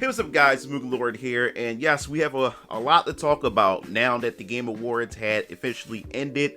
what's up, guys? MugenLord here, and yes, we have a lot to talk about now that the Game Awards had officially ended.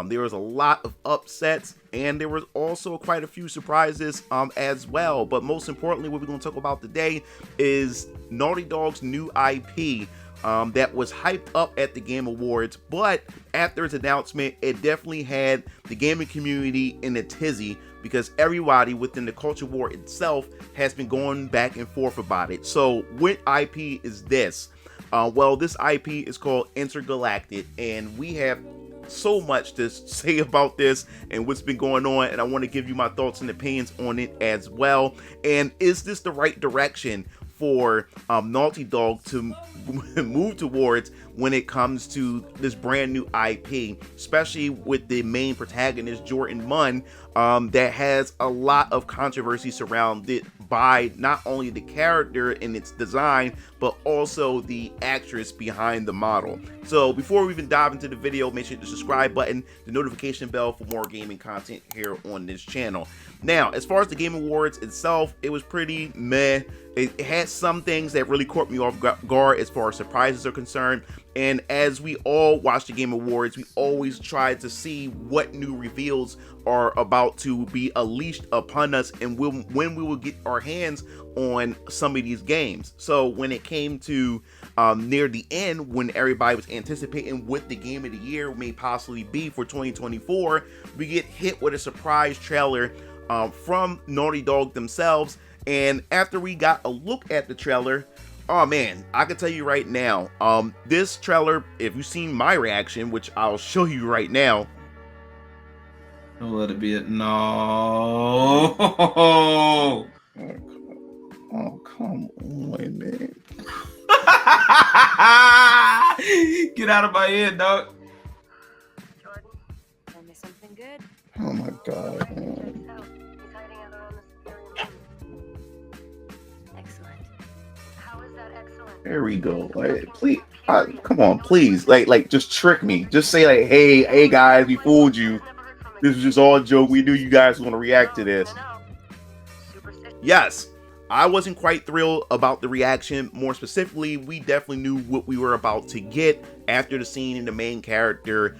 There was a lot of upsets, and there was also quite a few surprises as well. But most importantly, what we're going to talk about today is Naughty Dog's new IP that was hyped up at the Game Awards, but after its announcement, it definitely had the gaming community in a tizzy because everybody within the culture war itself has been going back and forth about it. So what IP is this? Well, this IP is called Intergalactic, and we have so much to say about this and what's been going on, and I want to give you my thoughts and opinions on it as well. And is this the right direction for Naughty Dog to move towards when it comes to this brand new IP, especially with the main protagonist, Jordan Munn, that has a lot of controversy surrounded by not only the character and its design, but also the actress behind the model. So before we even dive into the video, make sure to hit the subscribe button, the notification bell for more gaming content here on this channel. Now, as far as the Game Awards itself, it was pretty meh. It had some things that really caught me off guard as far as surprises are concerned. And as we all watch the Game Awards, we always try to see what new reveals are about to be unleashed upon us and when we will get our hands on some of these games. So when it came to near the end, when everybody was anticipating what the game of the year may possibly be for 2024, we get hit with a surprise trailer from Naughty Dog themselves. And after we got a look at the trailer, oh man, I can tell you right now, this trailer, if you've seen my reaction, which I'll show you right now. Don't let it be it. No. Oh, come on, man. Get out of my head, dog. Jordan, tell me something good. Oh my God, man. He's hiding out on the superior moon. Excellent. How is that excellent? There we go. Like, please, come on, please. Like, just trick me. Just say like, hey guys, we fooled you. This was just all a joke. We knew you guys were gonna react to this. Yes, I wasn't quite thrilled about the reaction. More specifically, we definitely knew what we were about to get after the scene in the main character,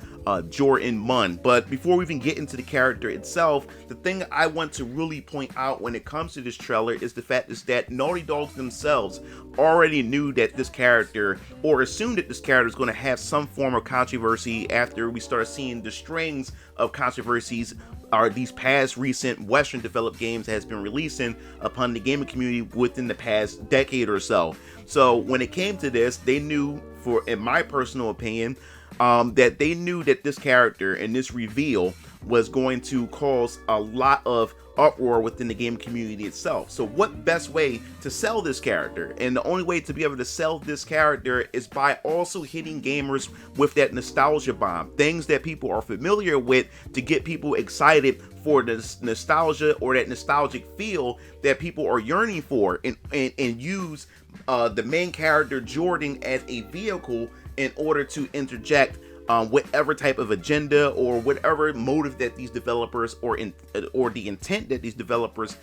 Jordan Munn. But before we even get into the character itself, the thing I want to really point out when it comes to this trailer is the fact is that Naughty Dogs themselves already knew that this character, or assumed that this character is going to have some form of controversy after we start seeing the strings of controversies are these past recent Western developed games that has been releasing upon the gaming community within the past decade or so. So when it came to this, they knew, in my personal opinion, that they knew that this character and this reveal was going to cause a lot of uproar within the game community itself. So what best way to sell this character? And the only way to be able to sell this character is by also hitting gamers with that nostalgia bomb, things that people are familiar with, to get people excited for the nostalgia or that nostalgic feel that people are yearning for, and use the main character Jordan as a vehicle in order to interject whatever type of agenda or whatever motive that these developers or the intent that these developers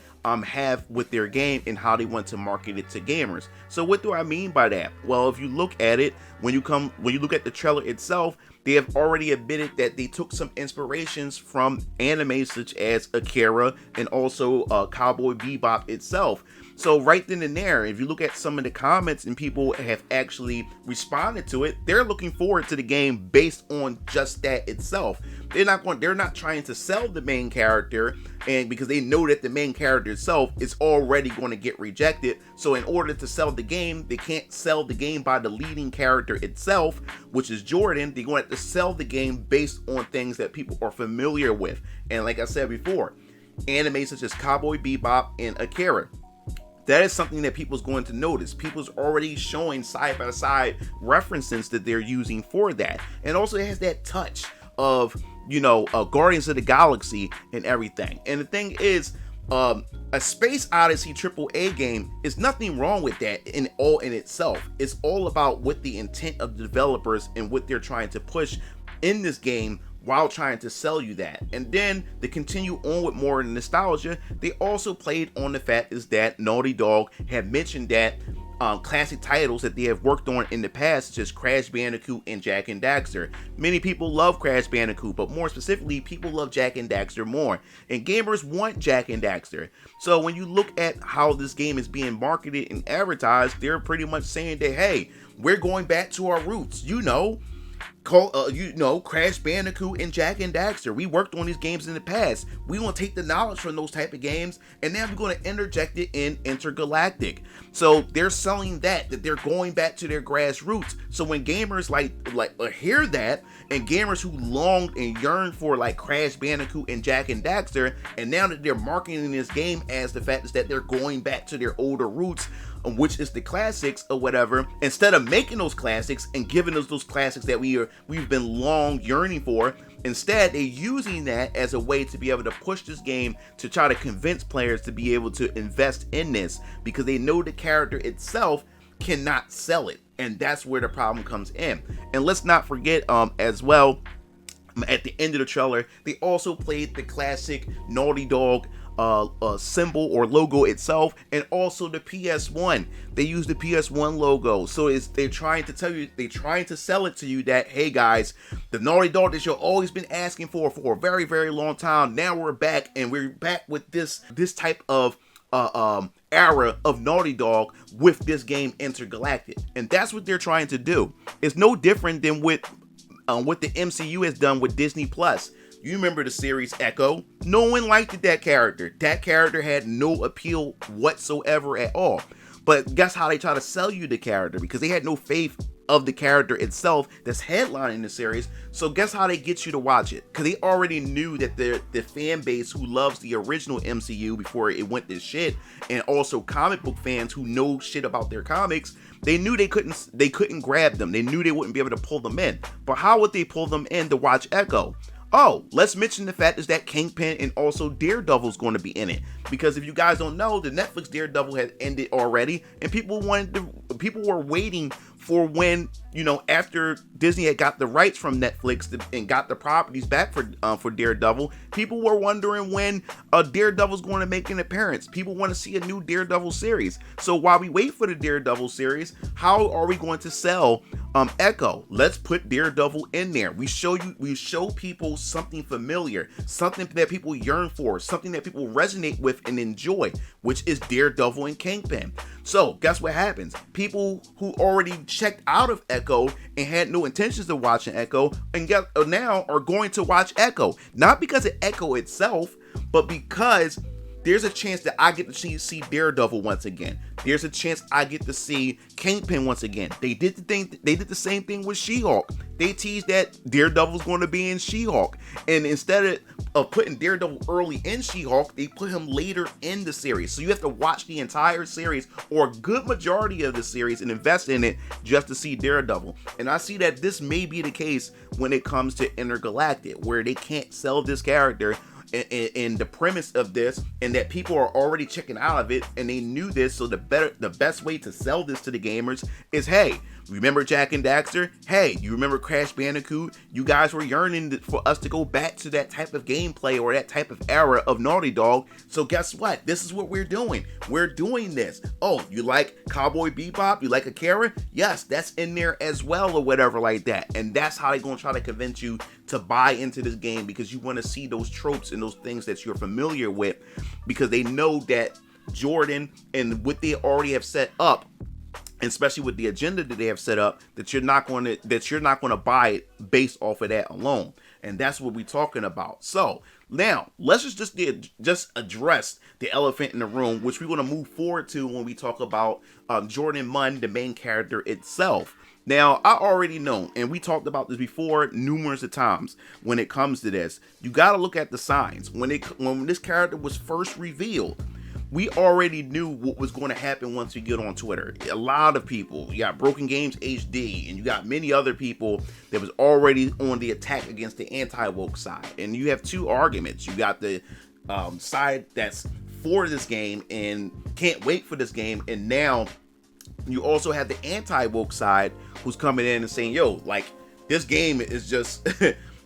have with their game and how they want to market it to gamers. So what do I mean by that? Well, if you look at it, when you look at the trailer itself, they have already admitted that they took some inspirations from anime such as Akira and also Cowboy Bebop itself. So right then and there, if you look at some of the comments and people have actually responded to it, they're looking forward to the game based on just that itself. They're not trying to sell the main character, and because they know that the main character itself is already going to get rejected. So in order to sell the game, they can't sell the game by the leading character itself, which is Jordan. They're going to have to sell the game based on things that people are familiar with. And like I said before, anime such as Cowboy Bebop and Akira, that is something that people's going to notice. People's already showing side-by-side references that they're using for that. And also it has that touch of, Guardians of the Galaxy and everything. And the thing is, a Space Odyssey AAA game is nothing wrong with that in itself. It's all about what the intent of the developers and what they're trying to push in this game while trying to sell you that. And then to continue on with more nostalgia, they also played on the fact is that Naughty Dog had mentioned that classic titles that they have worked on in the past, such as Crash Bandicoot and Jak and Daxter. Many people love Crash Bandicoot, but more specifically, people love Jak and Daxter more, and gamers want Jak and Daxter. So when you look at how this game is being marketed and advertised, they're pretty much saying that, hey, we're going back to our roots, Crash Bandicoot and Jak and Daxter. We worked on these games in the past. We want to take the knowledge from those type of games, and now we're going to interject it in Intergalactic. So they're selling that they're going back to their grassroots. So when gamers hear that, and gamers who longed and yearned for like Crash Bandicoot and Jak and Daxter, and now that they're marketing this game as the fact is that they're going back to their older roots, which is the classics or whatever, instead of making those classics and giving us those classics that we've been long yearning for, instead they're using that as a way to be able to push this game to try to convince players to be able to invest in this, because they know the character itself cannot sell it, and that's where the problem comes in. And let's not forget as well, at the end of the trailer, they also played the classic Naughty Dog symbol or logo itself, and also the PS1. They use the PS1 logo, so they're trying to tell you, they're trying to sell it to you that, hey guys, the Naughty Dog that you've always been asking for a very, very long time, now we're back, and we're back with this type of era of Naughty Dog with this game Intergalactic. And that's what they're trying to do. It's no different than what the MCU has done with Disney Plus. You remember the series Echo? No one liked that character. That character had no appeal whatsoever at all. But guess how they try to sell you the character? Because they had no faith of the character itself that's headlining the series. So guess how they get you to watch it? Because they already knew that the fan base who loves the original MCU before it went to shit, and also comic book fans who know shit about their comics, they knew they couldn't grab them. They knew they wouldn't be able to pull them in. But how would they pull them in to watch Echo? Oh, let's mention the fact is that Kingpin and also Daredevil's going to be in it. Because if you guys don't know, the Netflix Daredevil had ended already, and people were waiting for when, after Disney had got the rights from Netflix and got the properties back for Daredevil, people were wondering when Daredevil's going to make an appearance. People want to see a new Daredevil series. So while we wait for the Daredevil series, how are we going to sell Echo? Let's put Daredevil in there. We show people something familiar, something that people yearn for, something that people resonate with and enjoy, which is Daredevil and Kingpin. So guess what happens? People who already checked out of Echo and had no intentions of watching Echo, and now are going to watch Echo, not because of Echo itself, but because there's a chance that I get to see Daredevil once again. There's a chance I get to see Kingpin once again. They did the same thing with She-Hulk. They teased that Daredevil's going to be in She-Hulk, and instead of putting Daredevil early in She-Hulk, they put him later in the series. So you have to watch the entire series, or a good majority of the series, and invest in it just to see Daredevil. And I see that this may be the case when it comes to Intergalactic, where they can't sell this character and the premise of this, and that people are already checking out of it, and they knew this. So the best way to sell this to the gamers is, hey, remember Jak and Daxter? Hey, you remember Crash Bandicoot? You guys were yearning for us to go back to that type of gameplay or that type of era of Naughty Dog. So guess what? This is what we're doing. We're doing this. Oh, you like Cowboy Bebop? You like Akira? Yes, that's in there as well, or whatever like that. And that's how they're going to try to convince you to buy into this game, because you want to see those tropes and those things that you're familiar with, because they know that Jordan and what they already have set up, especially with the agenda that they have set up, that you're not going to buy it based off of that alone. And that's what we're talking about. So now let's just address the elephant in the room, which we're going to move forward to when we talk about Jordan Munn, the main character itself. Now, I already know, and we talked about this before numerous of times, when it comes to this, you got to look at the signs. When this character was first revealed, we already knew what was going to happen once we get on Twitter. A lot of people, you got Broken Games HD, and you got many other people that was already on the attack against the anti-woke side. And you have two arguments. You got the side that's for this game and can't wait for this game, and now you also have the anti-woke side who's coming in and saying, yo, like, this game is just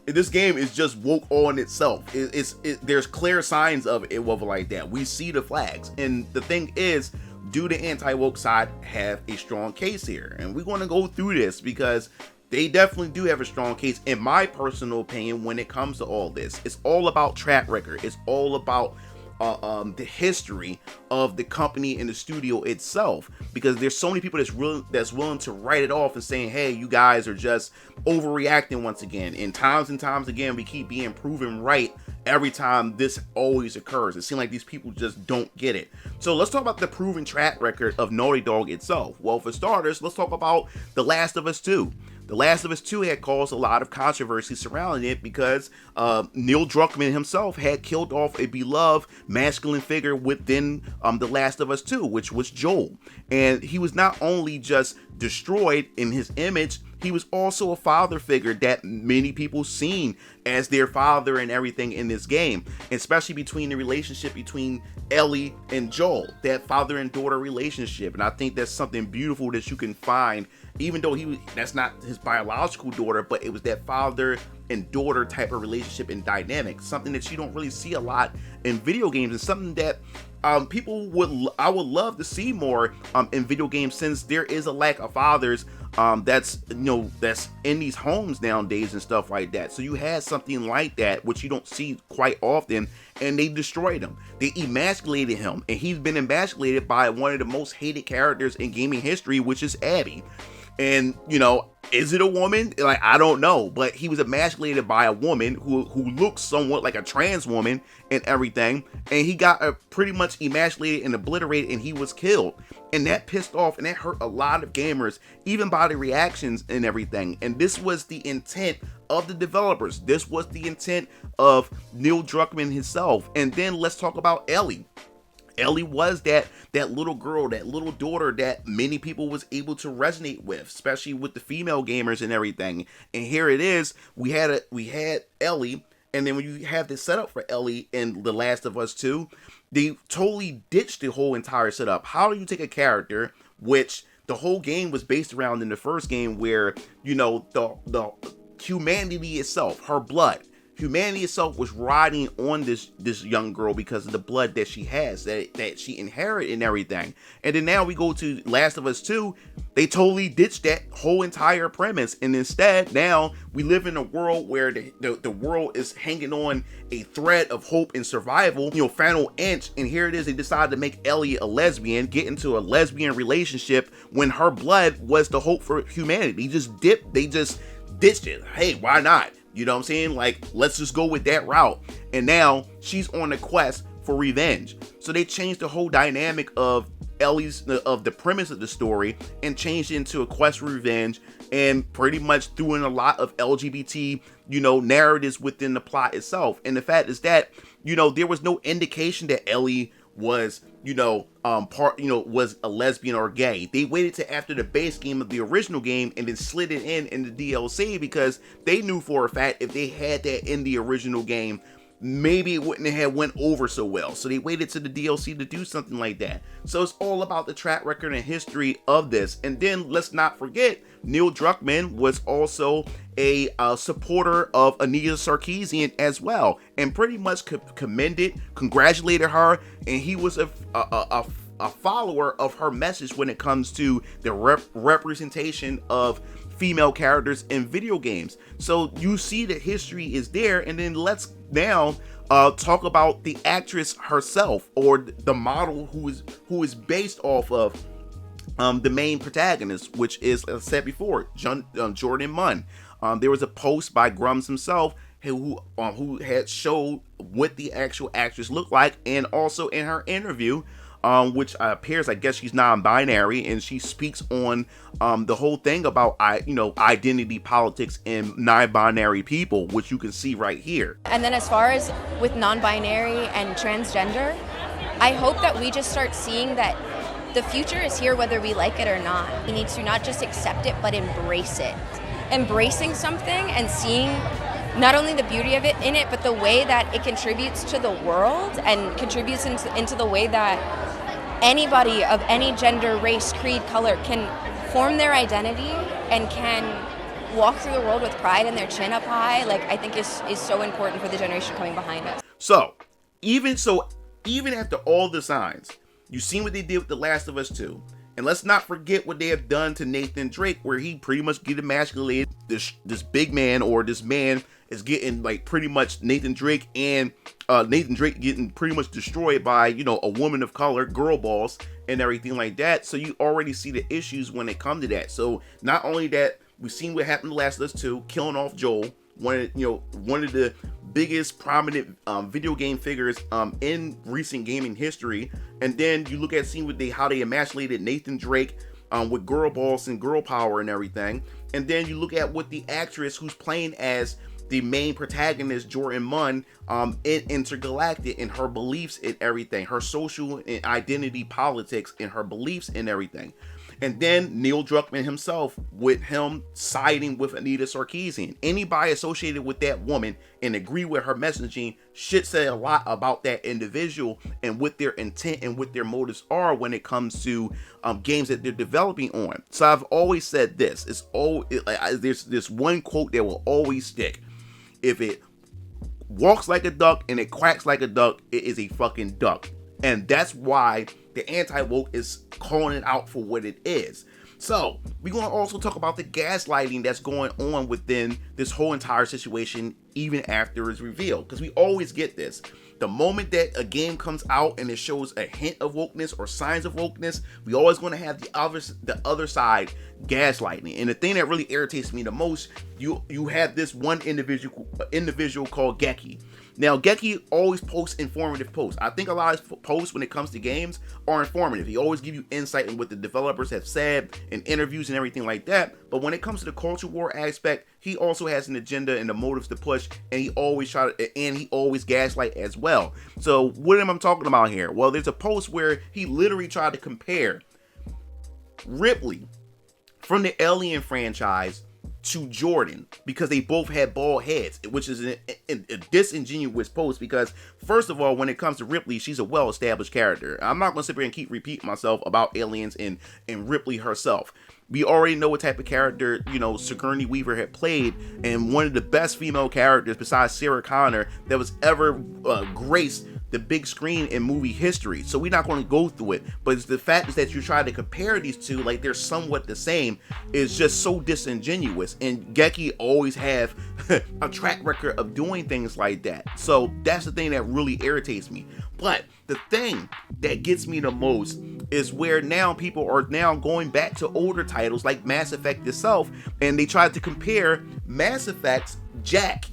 this game is just woke on itself. There's clear signs of it like that. We see the flags. And the thing is, do the anti-woke side have a strong case here? And we're going to go through this because they definitely do have a strong case, in my personal opinion, when it comes to all this. It's all about track record. It's all about the history of the company and the studio itself, because there's so many people that's willing to write it off and saying, hey, you guys are just overreacting once again. And times again, we keep being proven right every time this always occurs. It seems like these people just don't get it. So let's talk about the proven track record of Naughty Dog itself. Well, for starters, let's talk about The Last of Us 2. The Last of Us 2 had caused a lot of controversy surrounding it because Neil Druckmann himself had killed off a beloved masculine figure within The Last of Us 2, which was Joel. And he was not only just destroyed in his image, he was also a father figure that many people seen as their father and everything in this game, especially between the relationship between Ellie and Joel, that father and daughter relationship. And I think that's something beautiful that you can find, even though that's not his biological daughter, but it was that father and daughter type of relationship and dynamic, something that you don't really see a lot in video games, and something that I would love to see more in video games, since there is a lack of fathers that's in these homes nowadays and stuff like that. So you had something like that, which you don't see quite often, and they destroyed him. They emasculated him, and he's been emasculated by one of the most hated characters in gaming history, which is Abby. And is it a woman? Like, I don't know, but he was emasculated by a woman who looks somewhat like a trans woman and everything, and he got pretty much emasculated and obliterated, and he was killed. And that pissed off and that hurt a lot of gamers, even by the reactions and everything. And this was the intent of the developers. This was the intent of Neil Druckmann himself. And then let's talk about Ellie. Ellie was that little girl, that little daughter that many people was able to resonate with, especially with the female gamers and everything. And here it is, we had Ellie, and then when you have this setup for Ellie in The Last of Us 2, they totally ditched the whole entire setup. How do you take a character which the whole game was based around in the first game, where the humanity itself, her blood, humanity itself was riding on this young girl because of the blood that she has, that she inherited and everything. And then now we go to Last of Us 2, they totally ditched that whole entire premise, and instead now we live in a world where the world is hanging on a thread of hope and survival, final inch. And here it is, they decided to make Ellie a lesbian, get into a lesbian relationship when her blood was the hope for humanity. They just ditched it. Hey, why not? You know what I'm saying? Like, let's just go with that route. And now she's on a quest for revenge. So they changed the whole dynamic of the premise of the story and changed it into a quest for revenge, and pretty much threw in a lot of LGBT, narratives within the plot itself. And the fact is that, there was no indication that Ellie was, was a lesbian or gay. They waited to after the base game of the original game and then slid it in the DLC, because they knew for a fact if they had that in the original game, maybe it wouldn't have went over so well. So they waited to the DLC to do something like that. So it's all about the track record and history of this. And then let's not forget, Neil Druckmann was also a supporter of Anita Sarkeesian as well, and pretty much congratulated her, and he was a follower of her message when it comes to the representation of female characters in video games. So you see the history is there. And then let's now talk about the actress herself, or the model who is based off of the main protagonist, which is, as I said before, Jordan Munn. There was a post by Grums himself who had showed what the actual actress looked like, and also in her interview, which appears, I guess she's non-binary, and she speaks on the whole thing about identity politics and non-binary people, which you can see right here. And then as far as with non-binary and transgender, I hope that we just start seeing that the future is here whether we like it or not. We need to not just accept it, but embrace it. Embracing something and seeing not only the beauty of it in it, but the way that it contributes to the world and contributes into the way that anybody of any gender, race, creed, color can form their identity and can walk through the world with pride and their chin up high, I think is so important for the generation coming behind us. So even after all the signs, You've seen what they did with The Last of Us 2. And let's not forget what they have done to Nathan Drake, where he pretty much get emasculated. This big man, or this man, is getting like pretty much Nathan Drake getting pretty much destroyed by, you know, a woman of color, girl boss, and everything like that. So you already see the issues when it comes to that. So not only that, we've seen what happened to Last of Us 2, killing off Joel, one of the biggest prominent video game figures in recent gaming history. And then you look at how they emasculated Nathan Drake with girl boss and girl power and everything. And then you look at what the actress who's playing as the main protagonist, Jordan Munn, in Intergalactic, and her beliefs in everything, her social and identity politics, and her beliefs in everything. And then Neil Druckmann himself, with him siding with Anita Sarkeesian. Anybody associated with that woman and agree with her messaging should say a lot about that individual and what their intent and what their motives are when it comes to games that they're developing on. So I've always said this. There's this one quote that will always stick. If it walks like a duck and it quacks like a duck, it is a fucking duck. And that's why the anti-woke is calling it out for what it is. So we're going to also talk about the gaslighting that's going on within this whole entire situation, even after it's revealed, because we always get this. The moment that a game comes out and it shows a hint of wokeness or signs of wokeness, we always going to have the other side gaslighting. And the thing that really irritates me the most, you have this one individual called Geki. Now, Geki always posts informative posts. I think a lot of his posts when it comes to games are informative. He always give you insight in what the developers have said in interviews and everything like that. But when it comes to the culture war aspect, he also has an agenda and the motives to push, and he always gaslight as well. So what am I talking about here? Well, there's a post where he literally tried to compare Ripley from the Alien franchise to Jordan, because they both had bald heads, which is a disingenuous post, because first of all, when it comes to Ripley, she's a well-established character. I'm not going to sit here and keep repeating myself about Aliens and Ripley herself. We already know what type of character, Sigourney Weaver had played, and one of the best female characters besides Sarah Connor that was ever graced the big screen in movie history. So we're not going to go through it, but it's the fact is that you try to compare these two like they're somewhat the same is just so disingenuous. And Geki always have a track record of doing things like that. So that's the thing that really irritates me. But the thing that gets me the most is where now people are now going back to older titles like Mass Effect itself, and they tried to compare Mass Effect's Jack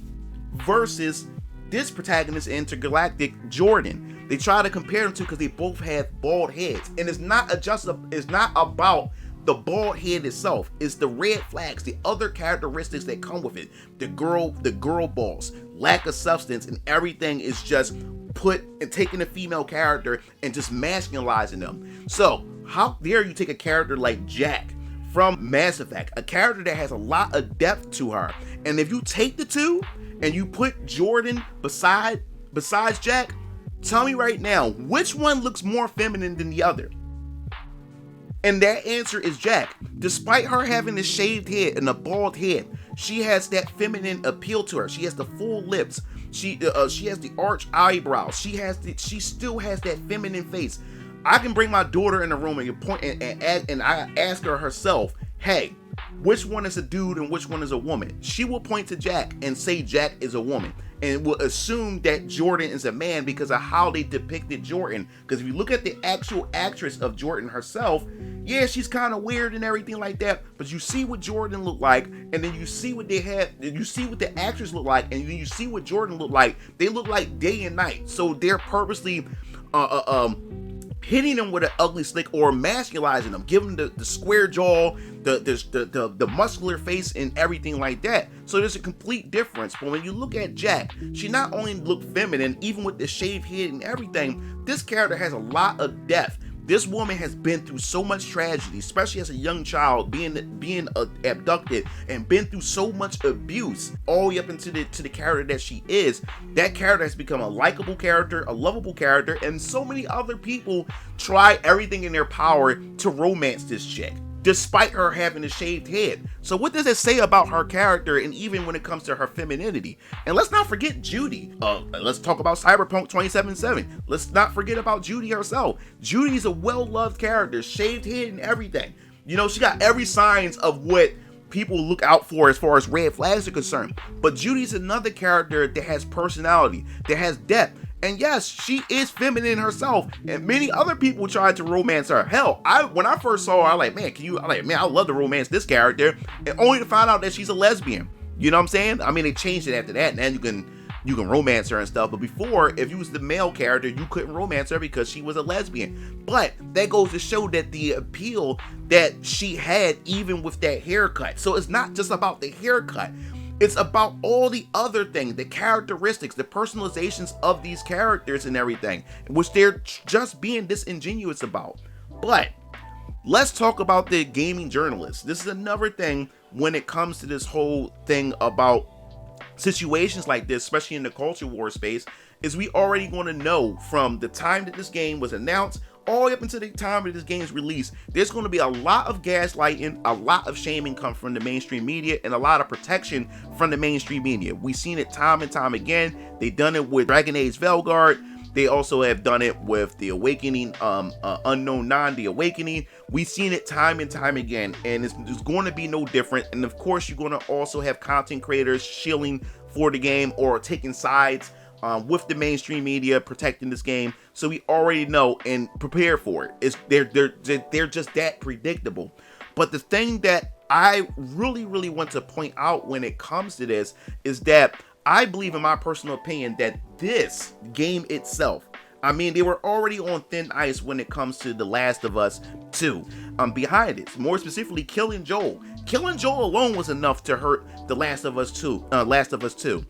versus this protagonist, Intergalactic, Jordan. They try to compare them to because they both have bald heads, and it's not about the bald head itself. It's the red flags, the other characteristics that come with it. The girl boss, lack of substance, and everything is just put and taking a female character and just masculinizing them. So how dare you take a character like Jack from Mass Effect, a character that has a lot of depth to her, and if you take the two and you put Jordan besides Jack, tell me right now, which one looks more feminine than the other? And that answer is Jack. Despite her having a shaved head and a bald head, she has that feminine appeal to her. She has the full lips. She has the arched eyebrows. She still has that feminine face. I can bring my daughter in the room and point and I ask her herself, hey, which one is a dude and which one is a woman? She will point to Jack and say Jack is a woman, and will assume that Jordan is a man because of how they depicted Jordan. Because if you look at the actual actress of Jordan herself, yeah, she's kind of weird and everything like that, but you see what Jordan looked like, and then you see what you see what the actress looked like, and then you see what Jordan looked like. They look like day and night. So they're purposely hitting them with an ugly slick or masculizing them, giving them the square jaw, the muscular face, and everything like that. So there's a complete difference. But when you look at Jack, she not only looked feminine, even with the shaved head and everything, this character has a lot of depth. This woman has been through so much tragedy, especially as a young child, being abducted and been through so much abuse, all the way up into the character that she is. That character has become a likable character, a lovable character, and so many other people try everything in their power to romance this chick. despite her having a shaved head. So what does it say about her character, and even when it comes to her femininity? And let's not forget Judy. Let's talk about Cyberpunk 2077. Let's not forget about Judy herself. Judy's a well-loved character, shaved head and everything. You know, she got every signs of what people look out for as far as red flags are concerned. But Judy's another character that has personality, that has depth. And yes, she is feminine herself, and many other people tried to romance her. Hell, when I first saw her, I was like, man, I love to romance this character, and only to find out that she's a lesbian. You know what I'm saying? I mean, they changed it after that, and then you can romance her and stuff. But before, if you was the male character, you couldn't romance her because she was a lesbian. But that goes to show that the appeal that she had, even with that haircut. So it's not just about the haircut. It's about all the other things, the characteristics, the personalizations of these characters and everything, which they're just being disingenuous about. But let's talk about the gaming journalists. This is another thing when it comes to this whole thing about situations like this, especially in the culture war space, is we already going to know from the time that this game was announced all the way up until the time of this game's release, there's going to be a lot of gaslighting, a lot of shaming come from the mainstream media, and a lot of protection from the mainstream media. We've seen it time and time again. They've done it with Dragon Age Velgard. They also have done it with The Awakening, Unknown Non, The Awakening. We've seen it time and time again, and it's going to be no different. And of course, you're going to also have content creators shilling for the game or taking sides with the mainstream media, protecting this game. So we already know and prepare for it. They're just that predictable. But the thing that I really want to point out when it comes to this is that I believe, in my personal opinion, that this game itself, I mean, they were already on thin ice when it comes to The Last of Us 2. Behind it, more specifically, killing Joel. Killing Joel alone was enough to hurt The Last of Us 2.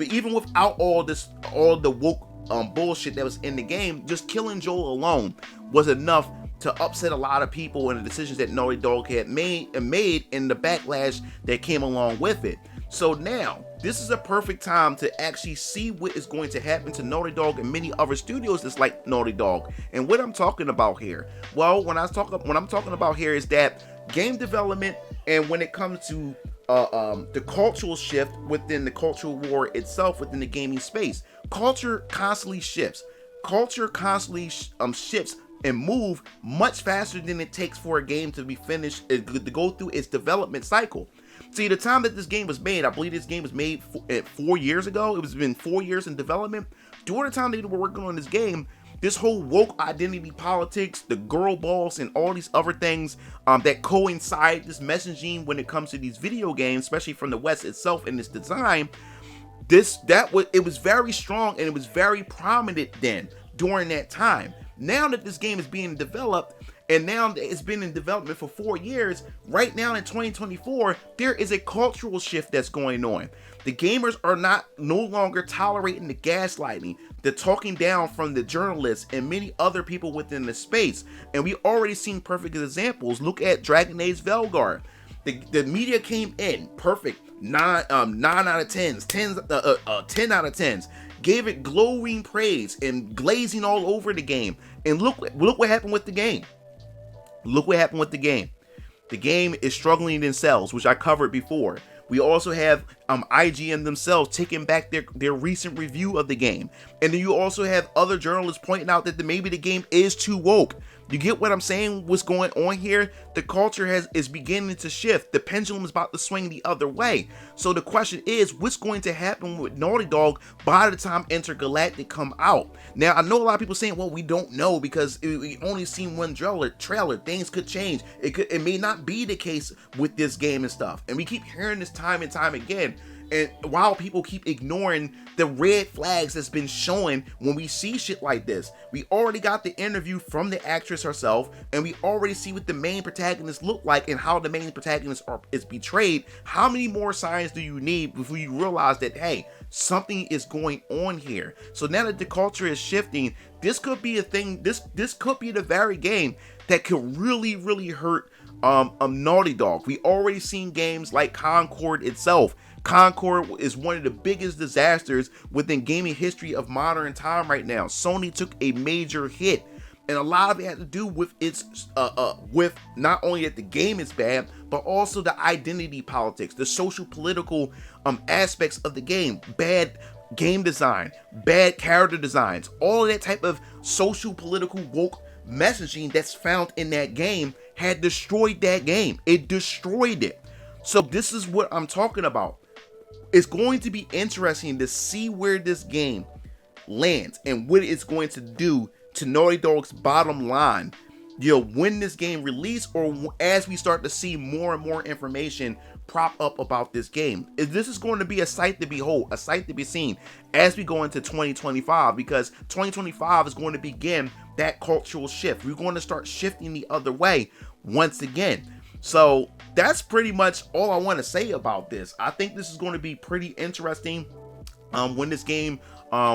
Even without all the woke bullshit that was in the game, just killing Joel alone was enough to upset a lot of people and the decisions that Naughty Dog had made and the backlash that came along with it. So now, this is a perfect time to actually see what is going to happen to Naughty Dog and many other studios that's like Naughty Dog. And what I'm talking about here, well, what I'm talking about here is that game development, and when it comes to the cultural shift within the cultural war itself within the gaming space, culture constantly shifts. Culture constantly shifts and move much faster than it takes for a game to be finished, to go through its development cycle. See, the time that this game was made, I believe this game was made 4 years ago. It was been 4 years in development. During the time they were working on this game, this whole woke identity politics, the girl boss, and all these other things that coincide this messaging when it comes to these video games, especially from the West itself and its design, it was very strong and it was very prominent then during that time. Now that this game is being developed, and now that it's been in development for 4 years, right now in 2024, there is a cultural shift that's going on. The gamers are no longer tolerating the gaslighting, the talking down from the journalists and many other people within the space. And we already seen perfect examples. Look at Dragon Age Velgard. The media came in perfect, 9 out of 10s, 10 out of 10s. Gave it glowing praise and glazing all over the game. And look what happened with the game. Look what happened with the game. The game is struggling in sales, which I covered before. We also have IGN themselves taking back their recent review of the game. And then you also have other journalists pointing out that maybe the game is too woke. You get what I'm saying? What's going on here? The culture is beginning to shift. The pendulum is about to swing the other way. So the question is, what's going to happen with Naughty Dog by the time Intergalactic come out? Now, I know a lot of people saying, well, we don't know because we only seen one trailer. Things could change. It may not be the case with this game and stuff. And we keep hearing this time and time again. And while people keep ignoring the red flags that's been showing when we see shit like this, we already got the interview from the actress herself, and we already see what the main protagonist look like and how the main protagonist is betrayed. How many more signs do you need before you realize that, hey, something is going on here? So now that the culture is shifting, this could be a thing. This could be the very game that could really hurt Naughty Dog. We already seen games like Concord itself. Concord is one of the biggest disasters within gaming history of modern time right now. Sony took a major hit. And a lot of it had to do with its with not only that the game is bad, but also the identity politics, the social political aspects of the game, bad game design, bad character designs, all of that type of social political woke messaging that's found in that game had destroyed that game. It destroyed it. So this is what I'm talking about. It's going to be interesting to see where this game lands and what it's going to do to Naughty Dog's bottom line, you know, when this game release, or as we start to see more and more information prop up about this game. This is going to be a sight to behold, a sight to be seen as we go into 2025, because 2025 is going to begin that cultural shift. We're going to start shifting the other way once again. So that's pretty much all I want to say about this. I think this is going to be pretty interesting when this game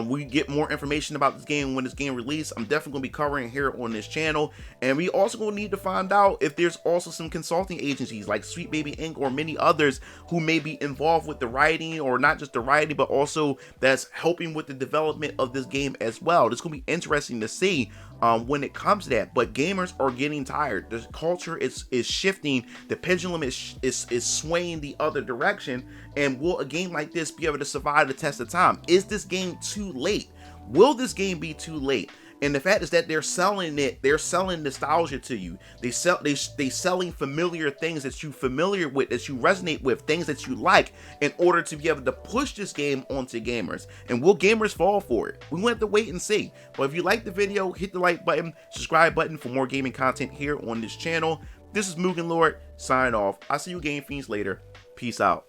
we get more information about this game when this game release. I'm definitely going to be covering here on this channel, and we also going to need to find out if there's also some consulting agencies like Sweet Baby Inc. or many others who may be involved with the writing, or not just the writing, but also that's helping with the development of this game as well. It's going to be interesting to see when it comes to that. But gamers are getting tired. The culture is shifting. The pendulum is swaying the other direction. And will a game like this be able to survive the test of time? Is this game too late? Will this game be too late? And the fact is that they're selling it, they're selling nostalgia to you. They selling familiar things that you familiar with, that you resonate with, things that you like, in order to be able to push this game onto gamers. And will gamers fall for it? We want to have to wait and see. But if you like the video, hit the like button, subscribe button for more gaming content here on this channel. This is MugenLord, sign off. I'll see you game fiends later. Peace out.